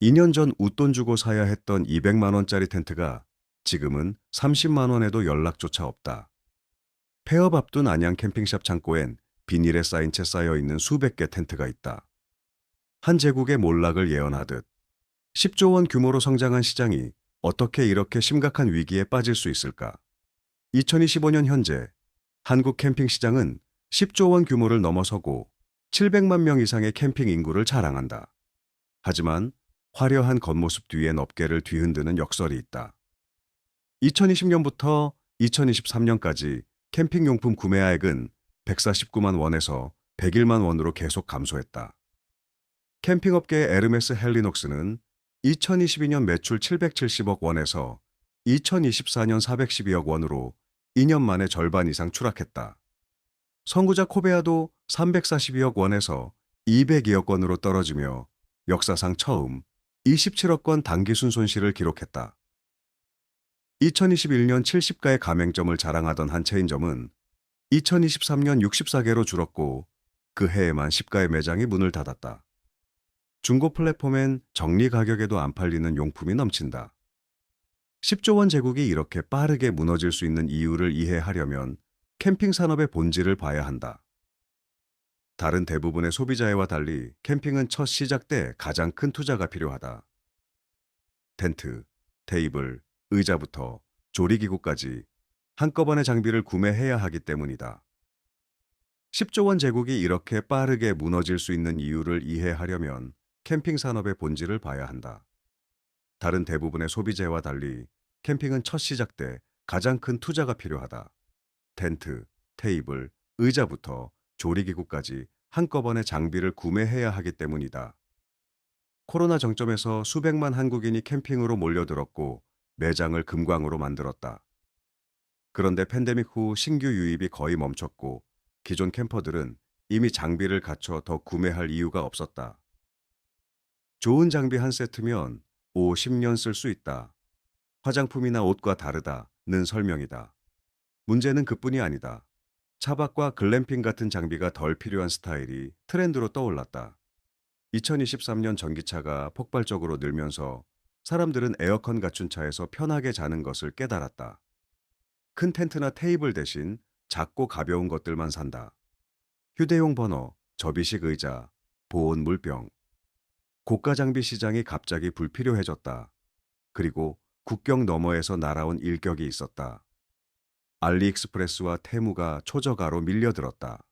2년 전 웃돈 주고 사야 했던 200만 원짜리 텐트가 지금은 30만 원에도 연락조차 없다. 폐업 앞둔 안양 캠핑샵 창고엔 비닐에 쌓인 채 쌓여 있는 수백 개 텐트가 있다. 한 제국의 몰락을 예언하듯 10조 원 규모로 성장한 시장이 어떻게 이렇게 심각한 위기에 빠질 수 있을까? 2025년 현재 한국 캠핑 시장은 10조 원 규모를 넘어서고 700만 명 이상의 캠핑 인구를 자랑한다. 하지만 화려한 겉모습 뒤엔 업계를 뒤흔드는 역설이 있다. 2020년부터 2023년까지 캠핑용품 구매액은 149만 원에서 101만 원으로 계속 감소했다. 캠핑업계의 에르메스 헬리녹스는 2022년 매출 770억 원에서 2024년 412억 원으로 2년 만에 절반 이상 추락했다. 선구자 코베아도 342억 원에서 202억 원으로 떨어지며 역사상 처음 27억 원 단기순 손실을 기록했다. 2021년 70가의 가맹점을 자랑하던 한 체인점은 2023년 64개로 줄었고 그 해에만 10가의 매장이 문을 닫았다. 중고 플랫폼엔 정리 가격에도 안 팔리는 용품이 넘친다. 10조 원 제국이 이렇게 빠르게 무너질 수 있는 이유를 이해하려면 캠핑 산업의 본질을 봐야 한다. 다른 대부분의 소비자회와 달리 캠핑은 첫 시작 때 가장 큰 투자가 필요하다. 텐트, 테이블, 의자부터 조리기구까지 한꺼번에 장비를 구매해야 하기 때문이다. 10조 원 제국이 이렇게 빠르게 무너질 수 있는 이유를 이해하려면 캠핑 산업의 본질을 봐야 한다. 다른 대부분의 소비재와 달리 캠핑은 첫 시작 때 가장 큰 투자가 필요하다. 텐트, 테이블, 의자부터 조리기구까지 한꺼번에 장비를 구매해야 하기 때문이다. 코로나 정점에서 수백만 한국인이 캠핑으로 몰려들었고 매장을 금광으로 만들었다. 그런데 팬데믹 후 신규 유입이 거의 멈췄고 기존 캠퍼들은 이미 장비를 갖춰 더 구매할 이유가 없었다. 좋은 장비 한 세트면 5, 10년 쓸 수 있다. 화장품이나 옷과 다르다는 설명이다. 문제는 그뿐이 아니다. 차박과 글램핑 같은 장비가 덜 필요한 스타일이 트렌드로 떠올랐다. 2023년 전기차가 폭발적으로 늘면서 사람들은 에어컨 갖춘 차에서 편하게 자는 것을 깨달았다. 큰 텐트나 테이블 대신 작고 가벼운 것들만 산다. 휴대용 버너, 접이식 의자, 보온 물병. 고가 장비 시장이 갑자기 불필요해졌다. 그리고 국경 너머에서 날아온 일격이 있었다. 알리익스프레스와 테무가 초저가로 밀려들었다.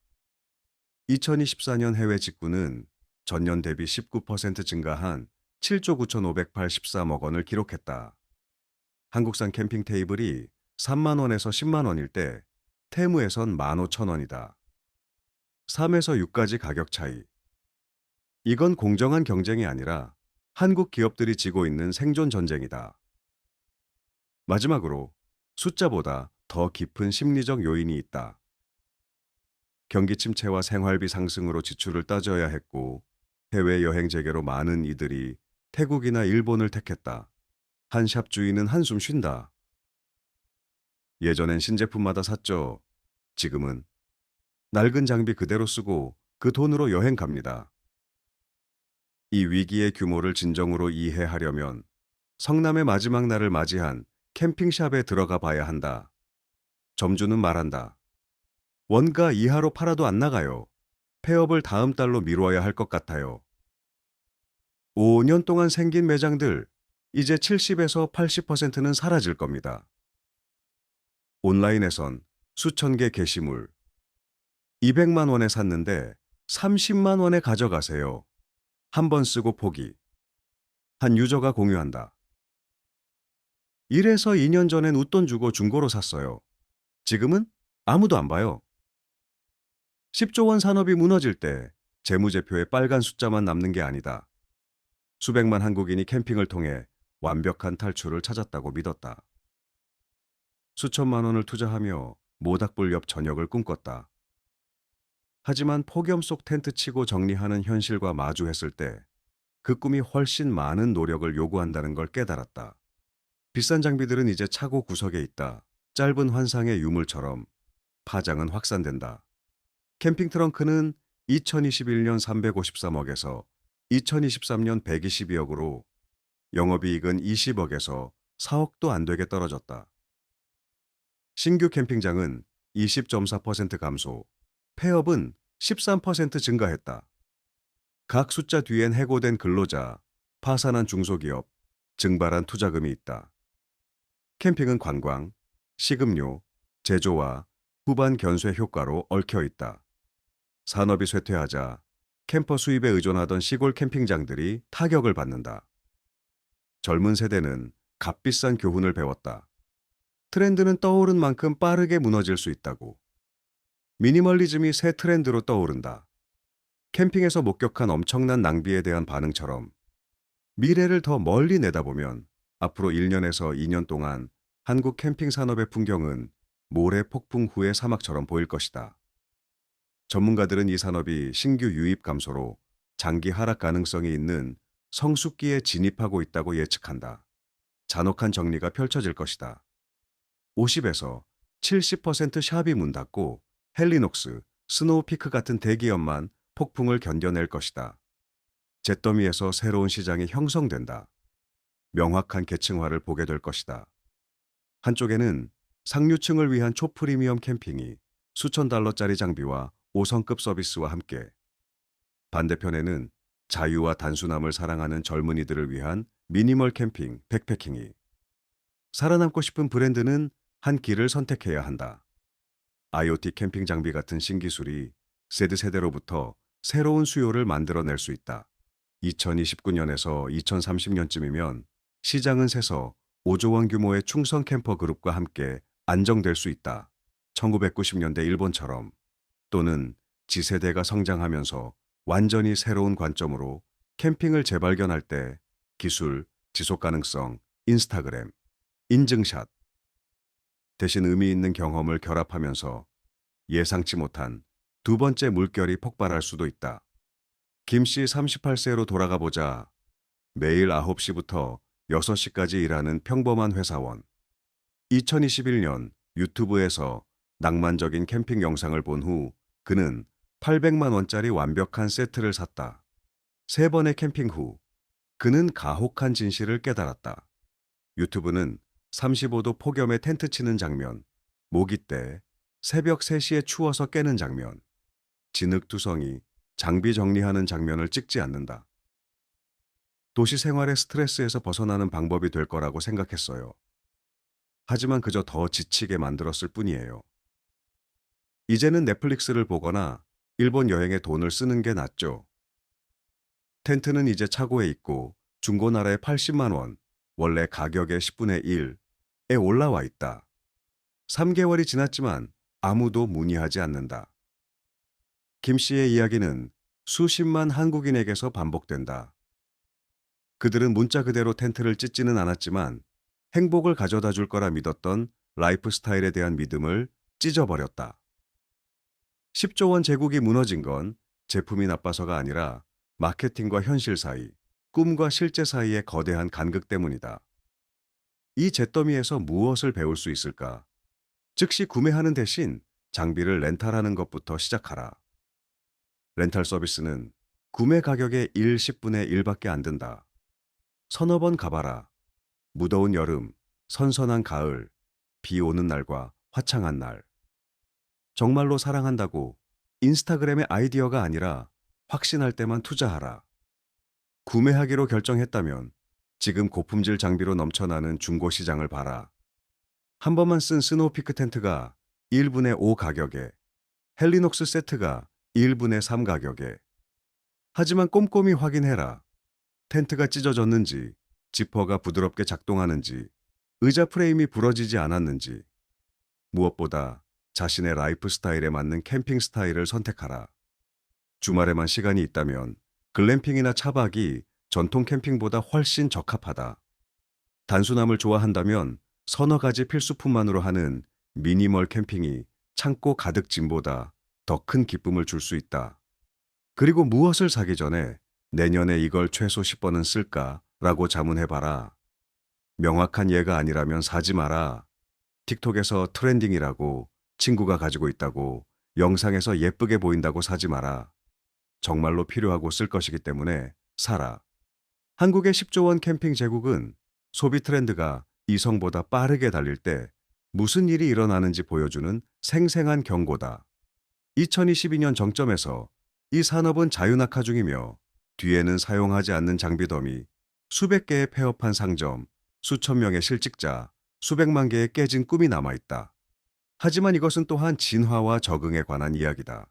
2024년 해외 직구는 전년 대비 19% 증가한 7조 9,583억 원을 기록했다. 한국산 캠핑 테이블이 3만 원에서 10만 원일 때 테무에선 15,000원이다. 3에서 6까지 가격 차이. 이건 공정한 경쟁이 아니라 한국 기업들이 지고 있는 생존 전쟁이다. 마지막으로 숫자보다 더 깊은 심리적 요인이 있다. 경기 침체와 생활비 상승으로 지출을 따져야 했고 해외여행 재개로 많은 이들이 태국이나 일본을 택했다. 한 샵 주인은 한숨 쉰다. 예전엔 신제품마다 샀죠. 지금은 낡은 장비 그대로 쓰고 그 돈으로 여행 갑니다. 이 위기의 규모를 진정으로 이해하려면 성남의 마지막 날을 맞이한 캠핑샵에 들어가 봐야 한다. 점주는 말한다. 원가 이하로 팔아도 안 나가요. 폐업을 다음 달로 미뤄야 할 것 같아요. 5년 동안 생긴 매장들, 이제 70에서 80%는 사라질 겁니다. 온라인에선 수천 개 게시물, 200만 원에 샀는데 30만 원에 가져가세요. 한 번 쓰고 포기. 한 유저가 공유한다. 1에서 2년 전엔 웃돈 주고 중고로 샀어요. 지금은 아무도 안 봐요. 10조 원 산업이 무너질 때 재무제표에 빨간 숫자만 남는 게 아니다. 수백만 한국인이 캠핑을 통해 완벽한 탈출을 찾았다고 믿었다. 수천만 원을 투자하며 모닥불 옆 저녁을 꿈꿨다. 하지만 폭염 속 텐트 치고 정리하는 현실과 마주했을 때 그 꿈이 훨씬 많은 노력을 요구한다는 걸 깨달았다. 비싼 장비들은 이제 차고 구석에 있다. 짧은 환상의 유물처럼 파장은 확산된다. 캠핑 트렁크는 2021년 353억에서 2023년 122억으로 영업이익은 20억에서 4억도 안 되게 떨어졌다. 신규 캠핑장은 20.4% 감소, 폐업은 13% 증가했다. 각 숫자 뒤엔 해고된 근로자, 파산한 중소기업, 증발한 투자금이 있다. 캠핑은 관광, 식음료, 제조와 후반 견쇠 효과로 얽혀 있다. 산업이 쇠퇴하자 캠퍼 수입에 의존하던 시골 캠핑장들이 타격을 받는다. 젊은 세대는 값비싼 교훈을 배웠다. 트렌드는 떠오른 만큼 빠르게 무너질 수 있다고. 미니멀리즘이 새 트렌드로 떠오른다. 캠핑에서 목격한 엄청난 낭비에 대한 반응처럼 미래를 더 멀리 내다보면 앞으로 1년에서 2년 동안 한국 캠핑 산업의 풍경은 모래 폭풍 후의 사막처럼 보일 것이다. 전문가들은 이 산업이 신규 유입 감소로 장기 하락 가능성이 있는 성숙기에 진입하고 있다고 예측한다. 잔혹한 정리가 펼쳐질 것이다. 50에서 70% 샵이 문 닫고 헬리녹스, 스노우피크 같은 대기업만 폭풍을 견뎌낼 것이다. 잿더미에서 새로운 시장이 형성된다. 명확한 계층화를 보게 될 것이다. 한쪽에는 상류층을 위한 초프리미엄 캠핑이 수천 달러짜리 장비와 5성급 서비스와 함께, 반대편에는 자유와 단순함을 사랑하는 젊은이들을 위한 미니멀 캠핑, 백패킹이, 살아남고 싶은 브랜드는 한 길을 선택해야 한다. IoT 캠핑 장비 같은 신기술이 세대로부터 새로운 수요를 만들어낼 수 있다. 2029년에서 2030년쯤이면 시장은 새서 5조 원 규모의 충성 캠퍼 그룹과 함께 안정될 수 있다. 1990년대 일본처럼, 또는 지세대가 성장하면서 완전히 새로운 관점으로 캠핑을 재발견할 때 기술, 지속 가능성, 인스타그램, 인증샷, 대신 의미 있는 경험을 결합하면서 예상치 못한 두 번째 물결이 폭발할 수도 있다. 김씨 38세로 돌아가 보자. 매일 9시부터 6시까지 일하는 평범한 회사원. 2021년 유튜브에서 낭만적인 캠핑 영상을 본 후 그는 800만 원짜리 완벽한 세트를 샀다. 3번의 캠핑 후 그는 가혹한 진실을 깨달았다. 유튜브는 35도 폭염에 텐트 치는 장면, 모기 때 새벽 3시에 추워서 깨는 장면, 진흙투성이 장비 정리하는 장면을 찍지 않는다. 도시 생활의 스트레스에서 벗어나는 방법이 될 거라고 생각했어요. 하지만 그저 더 지치게 만들었을 뿐이에요. 이제는 넷플릭스를 보거나 일본 여행에 돈을 쓰는 게 낫죠. 텐트는 이제 차고에 있고 중고나라에 80만 원, 원래 가격의 10분의 1에 올라와 있다. 3개월이 지났지만 아무도 문의하지 않는다. 김 씨의 이야기는 수십만 한국인에게서 반복된다. 그들은 문자 그대로 텐트를 찢지는 않았지만 행복을 가져다 줄 거라 믿었던 라이프 스타일에 대한 믿음을 찢어버렸다. 10조 원 제국이 무너진 건 제품이 나빠서가 아니라 마케팅과 현실 사이, 꿈과 실제 사이의 거대한 간극 때문이다. 이 잿더미에서 무엇을 배울 수 있을까? 즉시 구매하는 대신 장비를 렌탈하는 것부터 시작하라. 렌탈 서비스는 구매 가격의 10분의 1밖에 안 든다. 서너 번 가봐라. 무더운 여름, 선선한 가을, 비 오는 날과 화창한 날. 정말로 사랑한다고 인스타그램의 아이디어가 아니라 확신할 때만 투자하라. 구매하기로 결정했다면 지금 고품질 장비로 넘쳐나는 중고 시장을 봐라. 한 번만 쓴 스노우피크 텐트가 1분의 5 가격에, 헬리녹스 세트가 1분의 3 가격에. 하지만 꼼꼼히 확인해라. 텐트가 찢어졌는지, 지퍼가 부드럽게 작동하는지, 의자 프레임이 부러지지 않았는지. 무엇보다 자신의 라이프 스타일에 맞는 캠핑 스타일을 선택하라. 주말에만 시간이 있다면 글램핑이나 차박이 전통 캠핑보다 훨씬 적합하다. 단순함을 좋아한다면 서너 가지 필수품만으로 하는 미니멀 캠핑이 창고 가득 짐보다 더 큰 기쁨을 줄 수 있다. 그리고 무엇을 사기 전에 내년에 이걸 최소 10번은 쓸까라고 자문해봐라. 명확한 예가 아니라면 사지 마라. 틱톡에서 트렌딩이라고, 친구가 가지고 있다고, 영상에서 예쁘게 보인다고 사지 마라. 정말로 필요하고 쓸 것이기 때문에 사라. 한국의 10조 원 캠핑 제국은 소비 트렌드가 이성보다 빠르게 달릴 때 무슨 일이 일어나는지 보여주는 생생한 경고다. 2022년 정점에서 이 산업은 자유낙하 중이며 뒤에는 사용하지 않는 장비 더미, 수백 개의 폐업한 상점, 수천 명의 실직자, 수백만 개의 깨진 꿈이 남아있다. 하지만 이것은 또한 진화와 적응에 관한 이야기다.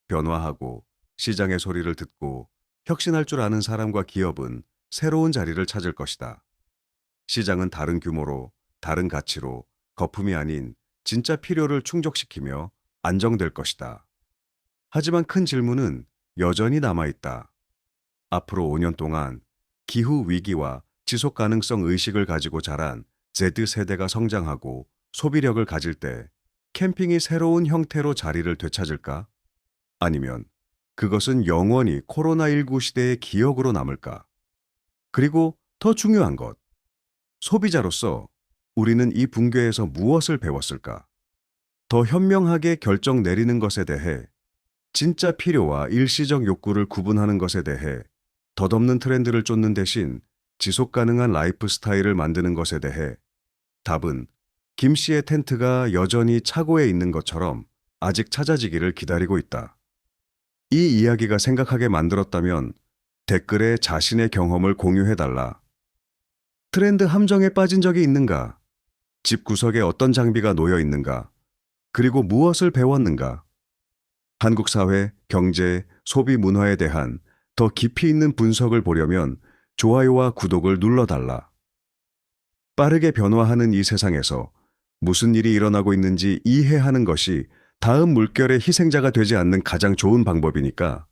변화하고 시장의 소리를 듣고 혁신할 줄 아는 사람과 기업은 새로운 자리를 찾을 것이다. 시장은 다른 규모로, 다른 가치로 거품이 아닌 진짜 필요를 충족시키며 안정될 것이다. 하지만 큰 질문은 여전히 남아있다. 앞으로 5년 동안 기후 위기와 지속 가능성 의식을 가지고 자란 Z세대가 성장하고 소비력을 가질 때 캠핑이 새로운 형태로 자리를 되찾을까? 아니면 그것은 영원히 코로나19 시대의 기억으로 남을까? 그리고 더 중요한 것, 소비자로서 우리는 이 붕괴에서 무엇을 배웠을까? 더 현명하게 결정 내리는 것에 대해, 진짜 필요와 일시적 욕구를 구분하는 것에 대해, 덧없는 트렌드를 쫓는 대신 지속 가능한 라이프 스타일을 만드는 것에 대해 답은 김 씨의 텐트가 여전히 차고에 있는 것처럼 아직 찾아지기를 기다리고 있다. 이 이야기가 생각하게 만들었다면 댓글에 자신의 경험을 공유해달라. 트렌드 함정에 빠진 적이 있는가? 집 구석에 어떤 장비가 놓여 있는가? 그리고 무엇을 배웠는가? 한국 사회, 경제, 소비 문화에 대한 더 깊이 있는 분석을 보려면 좋아요와 구독을 눌러달라. 빠르게 변화하는 이 세상에서 무슨 일이 일어나고 있는지 이해하는 것이 다음 물결의 희생자가 되지 않는 가장 좋은 방법이니까